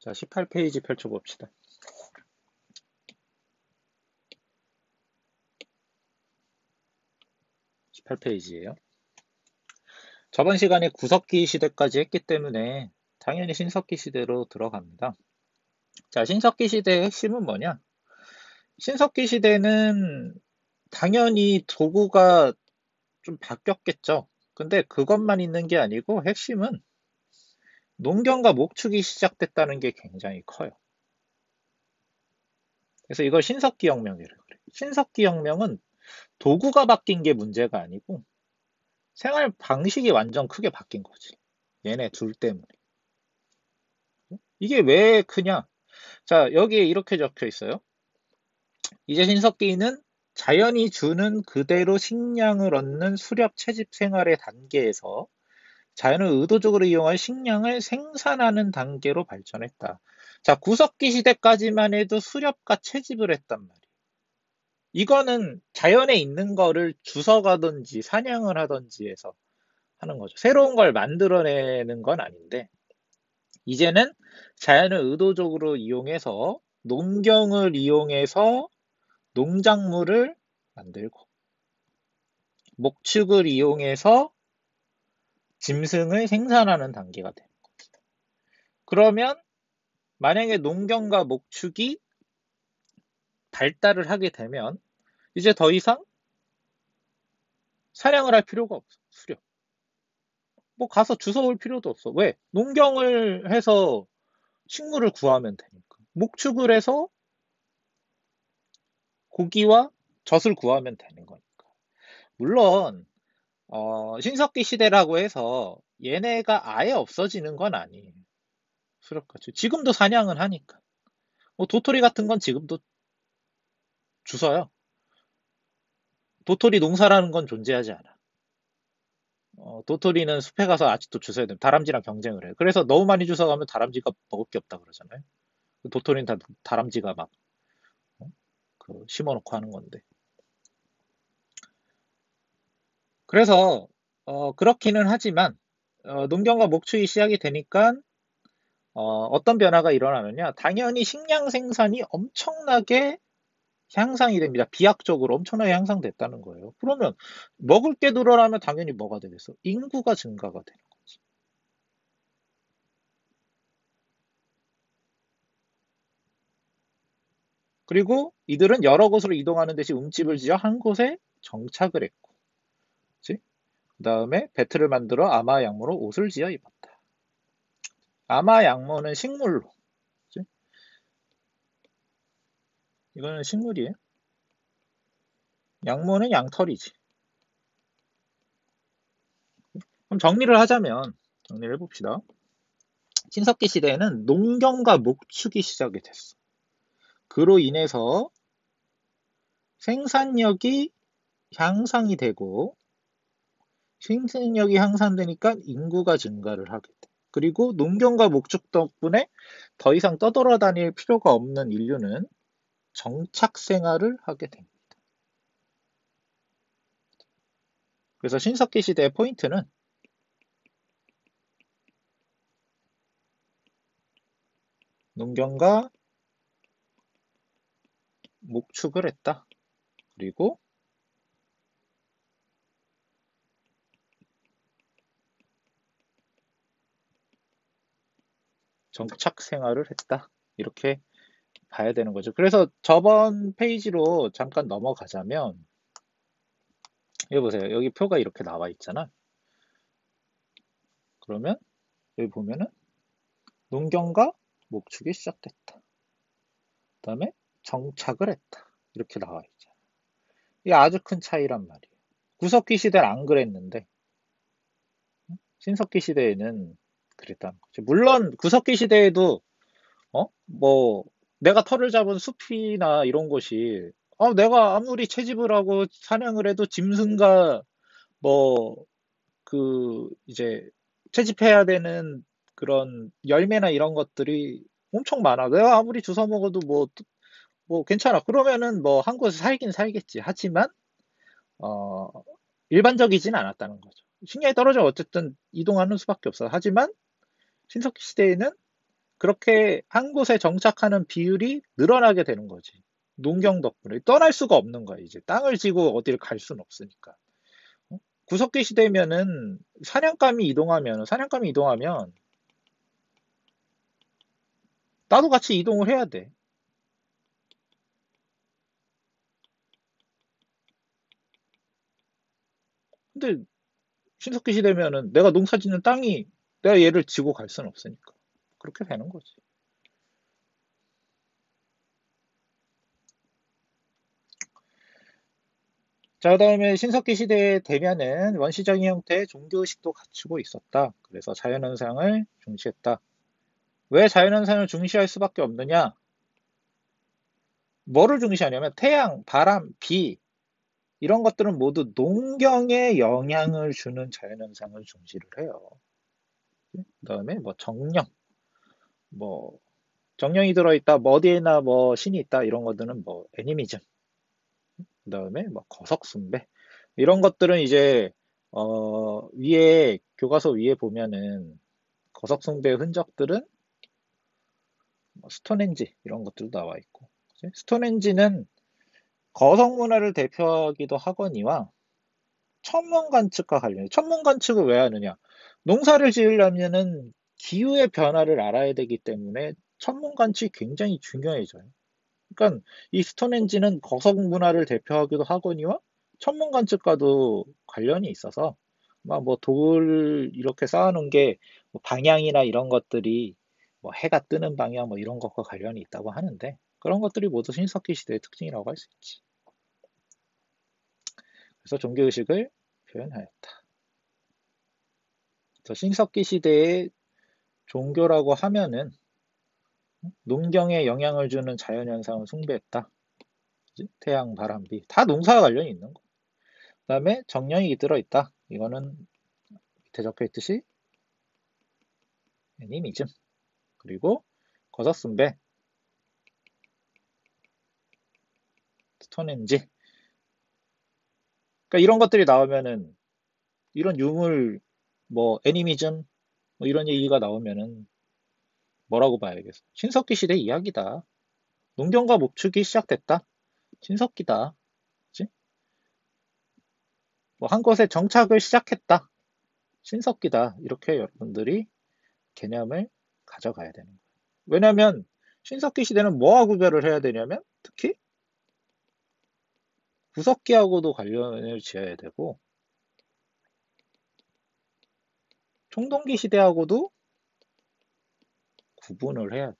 자, 18페이지 펼쳐봅시다. 18페이지예요. 저번 시간에 구석기 시대까지 했기 때문에 당연히 신석기 시대로 들어갑니다. 자, 신석기 시대의 핵심은 뭐냐? 신석기 시대는 당연히 도구가 좀 바뀌었겠죠. 근데 그것만 있는 게 아니고 핵심은 농경과 목축이 시작됐다는 게 굉장히 커요. 그래서 이걸 신석기 혁명이라고 그래요. 신석기 혁명은 도구가 바뀐 게 문제가 아니고 생활 방식이 완전 크게 바뀐 거지. 얘네 둘 때문에. 이게 왜 크냐? 자, 여기에 이렇게 적혀 있어요. 이제 신석기는 자연이 주는 그대로 식량을 얻는 수렵 채집 생활의 단계에서 자연을 의도적으로 이용할 식량을 생산하는 단계로 발전했다. 자, 구석기 시대까지만 해도 수렵과 채집을 했단 말이에요. 이거는 자연에 있는 거를 주워가든지 사냥을 하든지 해서 하는 거죠. 새로운 걸 만들어내는 건 아닌데, 이제는 자연을 의도적으로 이용해서 농경을 이용해서 농작물을 만들고, 목축을 이용해서 짐승을 생산하는 단계가 되는 거죠. 그러면 만약에 농경과 목축이 발달을 하게 되면 이제 더 이상 사냥을 할 필요가 없어. 수렵. 뭐 가서 주워올 필요도 없어. 왜? 농경을 해서 식물을 구하면 되니까. 목축을 해서 고기와 젖을 구하면 되는 거니까. 물론 신석기 시대라고 해서 얘네가 아예 없어지는 건 아니에요. 수렵가축. 지금도 사냥은 하니까. 뭐 도토리 같은 건 지금도 주워요. 도토리 농사라는 건 존재하지 않아. 도토리는 숲에 가서 아직도 주워야 돼. 다람쥐랑 경쟁을 해. 그래서 너무 많이 주워가면 다람쥐가 먹을 게 없다 그러잖아요. 도토리는 다 다람쥐가 막 심어놓고 하는 건데. 그래서 그렇기는 하지만 농경과 목축이 시작이 되니까 어떤 변화가 일어나느냐? 당연히 식량 생산이 엄청나게 향상이 됩니다. 비약적으로 엄청나게 향상됐다는 거예요. 그러면 먹을 게 늘어나면 당연히 뭐가 되겠어? 인구가 증가가 되는 거지. 그리고 이들은 여러 곳으로 이동하는 대신 움집을 지어 한 곳에 정착을 했고, 그치? 그 다음에 배틀을 만들어 아마 양모로 옷을 지어 입었다. 아마 양모는 식물로, 그치? 이거는 식물이에요. 양모는 양털이지. 그럼 정리를 해봅시다. 신석기 시대에는 농경과 목축이 시작이 됐어. 그로 인해서 생산력이 향상이 되고, 생산력이 향상되니까 인구가 증가를 하게 돼. 그리고 농경과 목축 덕분에 더 이상 떠돌아다닐 필요가 없는 인류는 정착 생활을 하게 됩니다. 그래서 신석기 시대의 포인트는 농경과 목축을 했다. 그리고 정착 생활을 했다. 이렇게 봐야 되는 거죠. 그래서 저번 페이지로 잠깐 넘어가자면, 여기 보세요. 여기 표가 이렇게 나와 있잖아. 그러면 여기 보면은 농경과 목축이 시작됐다. 그다음에 정착을 했다. 이렇게 나와 있죠. 이게 아주 큰 차이란 말이에요. 구석기 시대는 안 그랬는데 신석기 시대에는 그랬다는 거죠. 물론 구석기 시대에도 뭐 내가 털을 잡은 숲이나 이런 곳이 내가 아무리 채집을 하고 사냥을 해도 짐승과 뭐 이제 채집해야 되는 그런 열매나 이런 것들이 엄청 많아. 내가 아무리 주워 먹어도 뭐 괜찮아. 그러면은 뭐 한 곳에 살긴 살겠지. 하지만 어, 일반적이진 않았다는 거죠. 식량이 떨어져 어쨌든 이동하는 수밖에 없어. 하지만 신석기 시대에는 그렇게 한 곳에 정착하는 비율이 늘어나게 되는 거지. 농경 덕분에 떠날 수가 없는 거야. 이제 땅을 지고 어디를 갈 수는 없으니까. 어? 구석기 시대면은 사냥감이 이동하면 나도 같이 이동을 해야 돼. 근데 신석기 시대면은 내가 농사 짓는 땅이 내가 얘를 지고 갈 수는 없으니까. 그렇게 되는 거지. 자, 그다음에 신석기 시대에 되면은 원시적인 형태의 종교의식도 갖추고 있었다. 그래서 자연현상을 중시했다. 왜 자연현상을 중시할 수밖에 없느냐? 뭐를 중시하냐면 태양, 바람, 비 이런 것들은 모두 농경에 영향을 주는 자연현상을 중시를 해요. 그다음에 뭐 정령, 뭐 정령이 들어있다, 뭐 어디에나 뭐 신이 있다 이런 것들은 뭐 애니미즘, 그다음에 뭐 거석숭배 이런 것들은 이제 위에 교과서 위에 보면은 거석숭배의 흔적들은 뭐 스톤헨지 이런 것들도 나와 있고, 그치? 스톤헨지는 거석 문화를 대표하기도 하거니와 천문관측과 관련해. 천문관측을 왜 하느냐? 농사를 지으려면은 기후의 변화를 알아야 되기 때문에 천문관측이 굉장히 중요해져요. 그러니까 이 스톤헨지는 거석 문화를 대표하기도 하거니와 천문관측과도 관련이 있어서 막 뭐 돌 이렇게 쌓아놓은 게 뭐 방향이나 이런 것들이 뭐 해가 뜨는 방향 뭐 이런 것과 관련이 있다고 하는데 그런 것들이 모두 신석기 시대의 특징이라고 할 수 있지. 그래서 종교의식을 표현하였다. 그래서 신석기 시대의 종교라고 하면은 농경에 영향을 주는 자연현상을 숭배했다. 그지? 태양, 바람, 비. 다 농사와 관련이 있는 거. 그 다음에 정령이 들어있다. 이거는 밑에 적혀 있듯이 애니미즘. 그리고 거섯순배, 스톤헨지. 그러니까 이런 것들이 나오면은 이런 유물, 뭐 애니미즘, 뭐 이런 얘기가 나오면은 뭐라고 봐야겠어? 신석기 시대 이야기다. 농경과 목축이 시작됐다. 신석기다. 그치? 뭐 한 곳에 정착을 시작했다. 신석기다. 이렇게 여러분들이 개념을 가져가야 되는 거예요. 왜냐하면 신석기 시대는 뭐와 구별을 해야 되냐면 특히 구석기하고도 관련을 지어야 되고 청동기 시대하고도 구분을 해야 돼.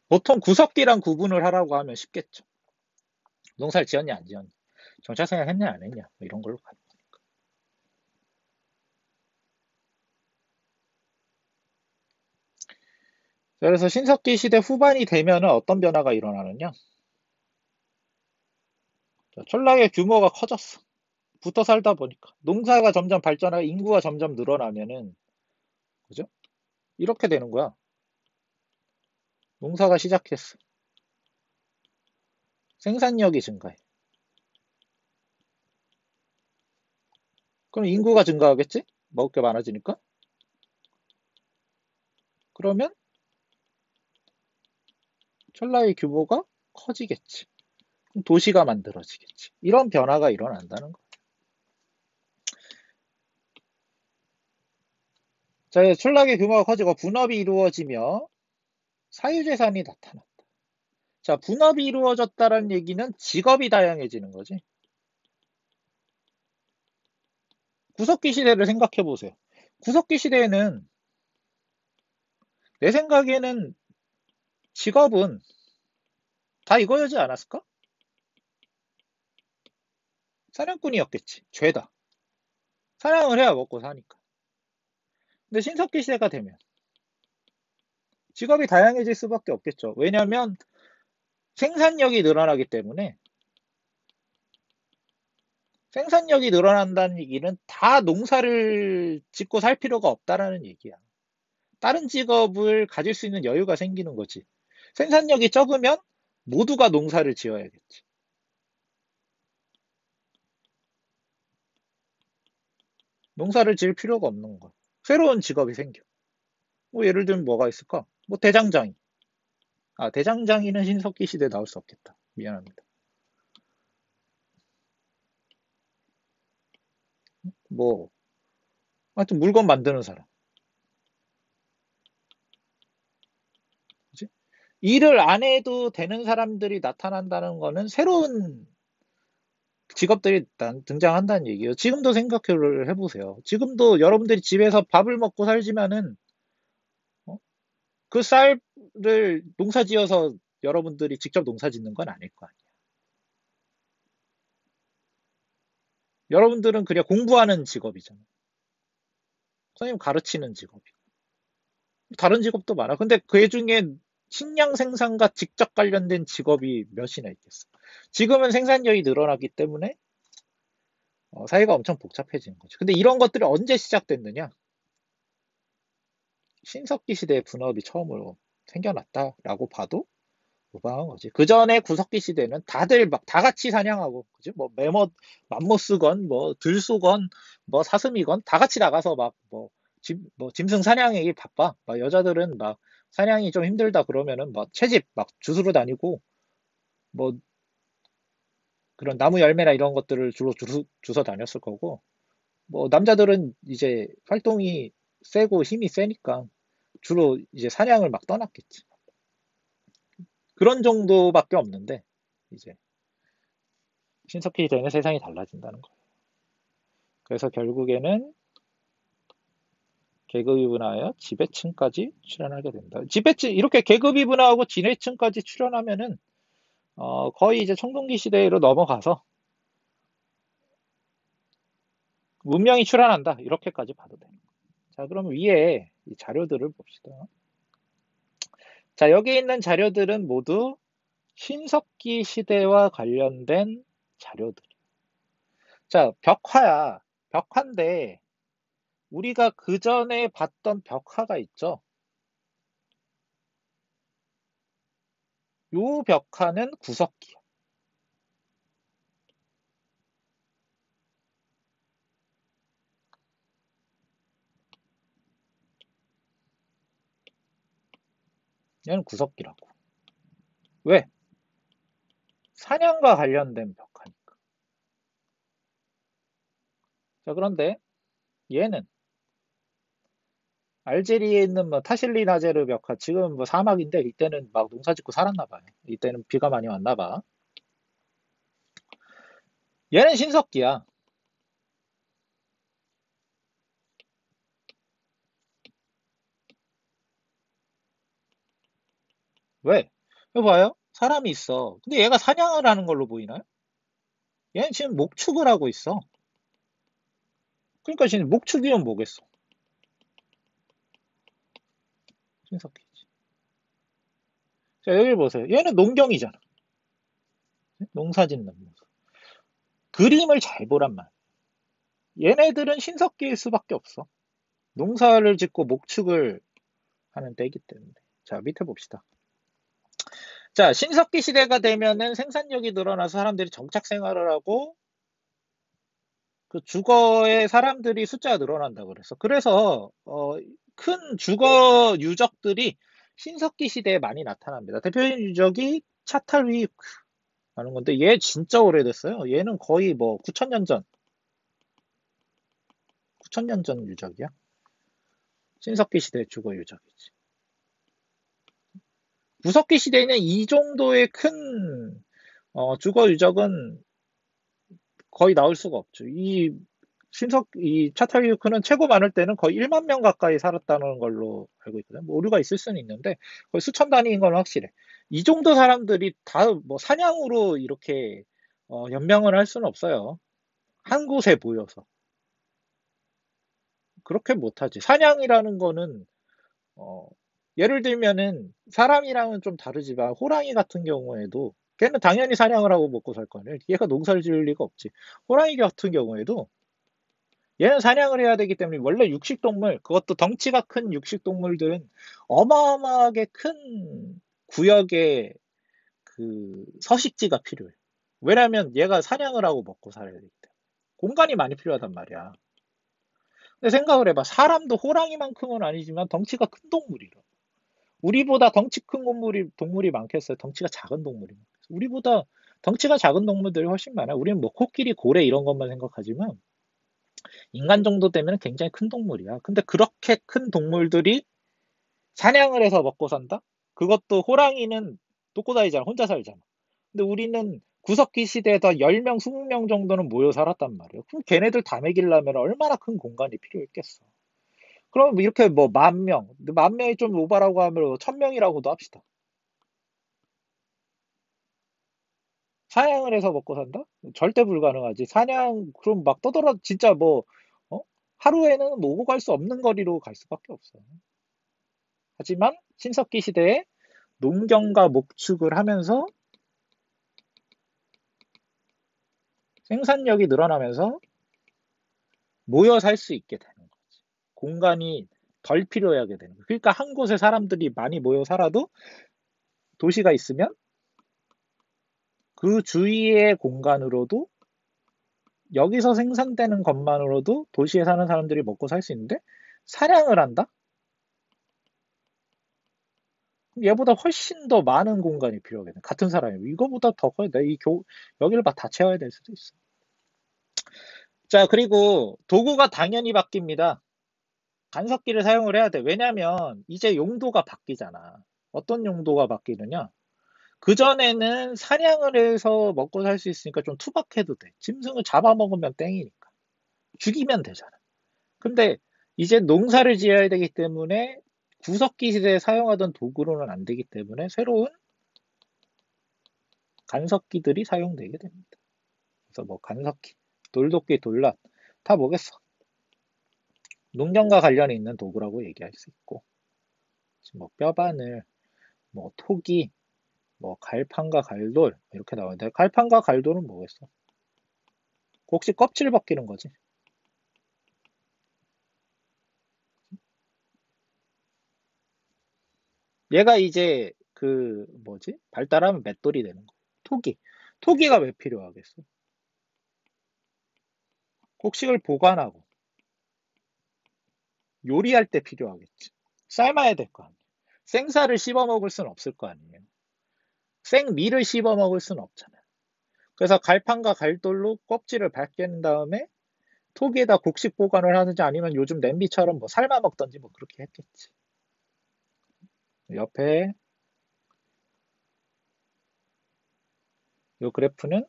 보통 구석기랑 구분을 하라고 하면 쉽겠죠. 농사를 지었냐 안 지었냐, 정착생활 했냐 안 했냐 뭐 이런 걸로 가는 거니까. 그래서 신석기 시대 후반이 되면은 어떤 변화가 일어나느냐? 전락의 규모가 커졌어. 붙어 살다 보니까 농사가 점점 발전하고 인구가 점점 늘어나면은 그죠? 이렇게 되는 거야. 농사가 시작했어. 생산력이 증가해. 그럼 인구가 증가하겠지? 먹을 게 많아지니까. 그러면 전라의 규모가 커지겠지. 도시가 만들어지겠지. 이런 변화가 일어난다는 거. 자, 촌락의 규모가 커지고 분업이 이루어지며 사유재산이 나타났다. 자, 분업이 이루어졌다는 얘기는 직업이 다양해지는 거지. 구석기 시대를 생각해 보세요. 구석기 시대에는 내 생각에는 직업은 다 이거였지 않았을까? 사냥꾼이었겠지. 죄다. 사냥을 해야 먹고 사니까. 근데 신석기 시대가 되면 직업이 다양해질 수밖에 없겠죠. 왜냐하면 생산력이 늘어나기 때문에 생산력이 늘어난다는 얘기는 다 농사를 짓고 살 필요가 없다라는 얘기야. 다른 직업을 가질 수 있는 여유가 생기는 거지. 생산력이 적으면 모두가 농사를 지어야겠지. 농사를 지을 필요가 없는 거야. 새로운 직업이 생겨. 뭐 예를 들면 뭐가 있을까? 뭐 대장장이. 아, 대장장이는 신석기 시대에 나올 수 없겠다. 미안합니다. 뭐, 하여튼 물건 만드는 사람. 그지? 일을 안 해도 되는 사람들이 나타난다는 거는 새로운 직업들이 일단 등장한다는 얘기예요. 지금도 생각을 해보세요. 지금도 여러분들이 집에서 밥을 먹고 살지만은 어? 그 쌀을 농사 지어서 여러분들이 직접 농사 짓는 건 아닐 거 아니에요. 여러분들은 그냥 공부하는 직업이잖아요. 선생님 가르치는 직업이고. 다른 직업도 많아. 근데 그 중에 식량 생산과 직접 관련된 직업이 몇이나 있겠어. 지금은 생산력이 늘어나기 때문에 사회가 엄청 복잡해지는 거죠. 근데 이런 것들이 언제 시작됐느냐? 신석기 시대에 분업이 처음으로 생겨났다라고 봐도 무방한 거지. 그 전에 구석기 시대는 다들 막 다 같이 사냥하고, 그지? 뭐 맘모스건, 뭐 들소건, 뭐 사슴이건 다 같이 나가서 막 뭐 짐승 사냥하기 바빠. 막 여자들은 막 사냥이 좀 힘들다 그러면은 막 채집 막 주스러 다니고 뭐 그런 나무 열매나 이런 것들을 주로 주워 다녔을 거고, 뭐 남자들은 이제 활동이 세고 힘이 세니까 주로 이제 사냥을 막 떠났겠지. 그런 정도밖에 없는데 이제 신석기 되는 세상이 달라진다는 거예요. 그래서 결국에는 계급이 분화하여 지배층까지 출현하게 된다. 지배층 이렇게 계급이 분화하고 지배층까지 출현하면은 거의 이제 청동기 시대로 넘어가서 문명이 출현한다. 이렇게까지 봐도 돼요. 자, 그럼 위에 이 자료들을 봅시다. 자, 여기 있는 자료들은 모두 신석기 시대와 관련된 자료들. 자, 벽화야. 벽화인데 우리가 그 전에 봤던 벽화가 있죠. 요 벽화는 구석기야. 얘는 구석기라고. 왜? 사냥과 관련된 벽화니까. 자, 그런데 얘는 알제리에 있는 뭐 타실리 나제르 벽화, 지금 뭐 사막인데 이때는 막 농사 짓고 살았나 봐요. 이때는 비가 많이 왔나 봐. 얘는 신석기야. 왜? 이거 봐요. 사람이 있어. 근데 얘가 사냥을 하는 걸로 보이나요? 얘는 지금 목축을 하고 있어. 그러니까 지금 목축이면 뭐겠어? 신석기지. 자, 여기 보세요. 얘는 농경이잖아. 농사 짓는 모습. 그림을 잘 보란 말. 얘네들은 신석기일 수밖에 없어. 농사를 짓고 목축을 하는 때이기 때문에. 자, 밑에 봅시다. 자, 신석기 시대가 되면은 생산력이 늘어나서 사람들이 정착 생활을 하고 그 주거의 사람들이 숫자가 늘어난다 그랬어. 그래서 큰 주거 유적들이 신석기 시대에 많이 나타납니다. 대표적인 유적이 차탈위크라는 건데 얘 진짜 오래됐어요. 얘는 거의 뭐 9천년 전, 9천년 전 유적이야. 신석기 시대 주거 유적이지. 구석기 시대에는 이 정도의 큰 주거 유적은 거의 나올 수가 없죠. 이 차탈리우크는 최고 많을 때는 거의 1만 명 가까이 살았다는 걸로 알고 있거든. 뭐 오류가 있을 수는 있는데 거의 수천 단위인 건 확실해. 이 정도 사람들이 다 뭐 사냥으로 이렇게 연명을 할 수는 없어요. 한 곳에 모여서 그렇게 못하지. 사냥이라는 거는 어, 예를 들면은 사람이랑은 좀 다르지만 호랑이 같은 경우에도 걔는 당연히 사냥을 하고 먹고 살 거네. 얘가 농사를 지을 리가 없지. 호랑이 같은 경우에도 얘는 사냥을 해야 되기 때문에 원래 육식동물, 그것도 덩치가 큰 육식동물들은 어마어마하게 큰 구역에 그 서식지가 필요해. 왜냐면 얘가 사냥을 하고 먹고 살아야 되기 때문에. 공간이 많이 필요하단 말이야. 근데 생각을 해봐. 사람도 호랑이만큼은 아니지만 덩치가 큰 동물이라. 우리보다 덩치 큰 동물이 많겠어요? 덩치가 작은 동물이 많겠어요? 우리보다 덩치가 작은 동물들이 훨씬 많아요. 우리는 뭐 코끼리, 고래 이런 것만 생각하지만 인간 정도 되면 굉장히 큰 동물이야. 근데 그렇게 큰 동물들이 사냥을 해서 먹고 산다? 그것도 호랑이는 독고 다니잖아. 혼자 살잖아. 근데 우리는 구석기 시대에다 10명, 20명 정도는 모여 살았단 말이에요. 그럼 걔네들 다 먹이려면 얼마나 큰 공간이 필요했겠어. 그럼 이렇게 뭐 10,000명, 10,000명이 좀 오바라고 하면 1,000명이라고도 합시다. 사냥을 해서 먹고 산다? 절대 불가능하지. 사냥, 그럼 막 떠돌아, 진짜 뭐, 어? 하루에는 뭐 오고 갈 수 없는 거리로 갈 수밖에 없어. 하지만 신석기 시대에 농경과 목축을 하면서 생산력이 늘어나면서 모여 살 수 있게 되는 거지. 공간이 덜 필요하게 되는 거야. 그러니까 한 곳에 사람들이 많이 모여 살아도 도시가 있으면 그 주위의 공간으로도 여기서 생산되는 것만으로도 도시에 사는 사람들이 먹고 살 수 있는데 사냥을 한다? 얘보다 훨씬 더 많은 공간이 필요하겠네. 같은 사람이. 이거보다 더 커야 돼. 여기를 막 다 채워야 될 수도 있어. 자, 그리고 도구가 당연히 바뀝니다. 간섭기를 사용을 해야 돼. 왜냐면 이제 용도가 바뀌잖아. 어떤 용도가 바뀌느냐? 그전에는 사냥을 해서 먹고 살 수 있으니까 좀 투박해도 돼. 짐승을 잡아먹으면 땡이니까. 죽이면 되잖아. 근데 이제 농사를 지어야 되기 때문에 구석기 시대에 사용하던 도구로는 안 되기 때문에 새로운 간섭기들이 사용되게 됩니다. 그래서 뭐 간섭기, 돌도끼, 돌낫 다 뭐겠어? 농경과 관련이 있는 도구라고 얘기할 수 있고, 뭐 뼈바늘, 뭐 토기, 뭐 갈판과 갈돌 이렇게 나오는데 갈판과 갈돌은 뭐겠어? 혹시 껍질 벗기는 거지? 얘가 이제 그 뭐지? 발달하면 맷돌이 되는 거. 토기. 토기가 왜 필요하겠어? 곡식을 보관하고 요리할 때 필요하겠지. 삶아야 될 거 아니에요. 생쌀을 씹어 먹을 순 없을 거 아니에요. 생밀을 씹어 먹을 순 없잖아요. 그래서 갈판과 갈돌로 껍질을 벗긴 다음에 톡에다 곡식 보관을 하든지 아니면 요즘 냄비처럼 뭐 삶아 먹던지 뭐 그렇게 했겠지. 옆에 이 그래프는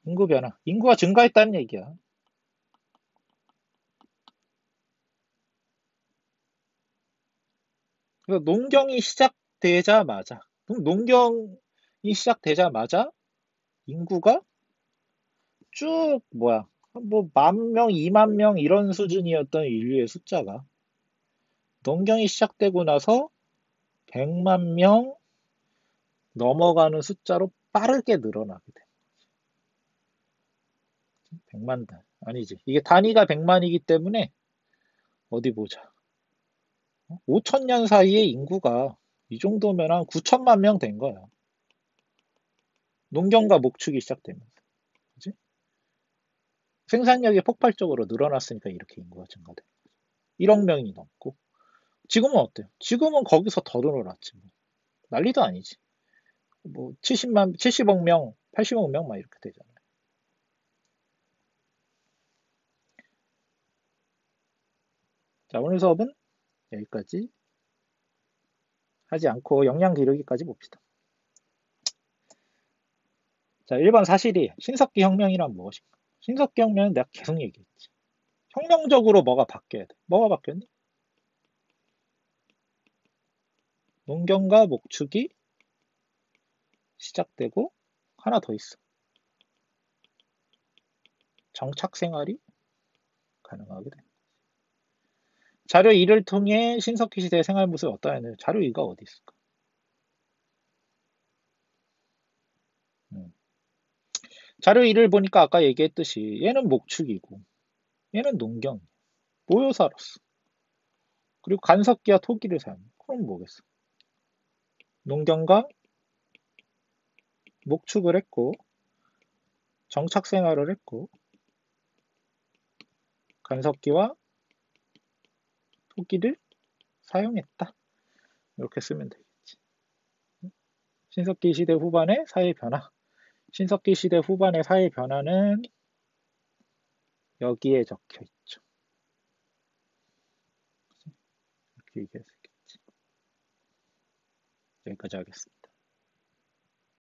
인구 변화. 인구가 증가했다는 얘기야. 그래서 농경이 시작되자마자, 농경이 시작되자마자 인구가 쭉 뭐야, 뭐 10,000명, 20,000명 이런 수준이었던 인류의 숫자가 농경이 시작되고 나서 100만 명 넘어가는 숫자로 빠르게 늘어나게 돼. 100만 단. 아니지. 이게 단위가 100만이기 때문에 어디 보자. 5,000년 사이에 인구가 이 정도면 한 9천만 명 된 거야. 농경과 목축이 시작되면서. 그지? 생산력이 폭발적으로 늘어났으니까 이렇게 인구가 증가돼. 1억 명이 넘고. 지금은 어때요? 지금은 거기서 더 늘어났지. 뭐. 난리도 아니지. 뭐 70억 명, 80억 명 막 이렇게 되잖아요. 자, 오늘 수업은 여기까지 하지 않고 역량 기르기까지 봅시다. 자, 1번 사실이 신석기 혁명이란 무엇인가? 신석기 혁명은 내가 계속 얘기했지. 혁명적으로 뭐가 바뀌어야 돼. 뭐가 바뀌었니? 농경과 목축이 시작되고 하나 더 있어. 정착 생활이 가능하게 돼. 자료 2를 통해 신석기 시대의 생활 모습이 어떠했는지 자료 2가 어디 있을까? 자료 2를 보니까 아까 얘기했듯이 얘는 목축이고 얘는 농경. 모여 살았어. 그리고 간석기와 토기를 사용. 그럼 뭐겠어? 농경과 목축을 했고 정착 생활을 했고 간섭기와 토기를 사용했다. 이렇게 쓰면 되겠지. 신석기 시대 후반의 사회 변화. 신석기 시대 후반의 사회 변화는 여기에 적혀 있죠. 이렇게 얘기할 수 있겠지. 여기까지 하겠습니다.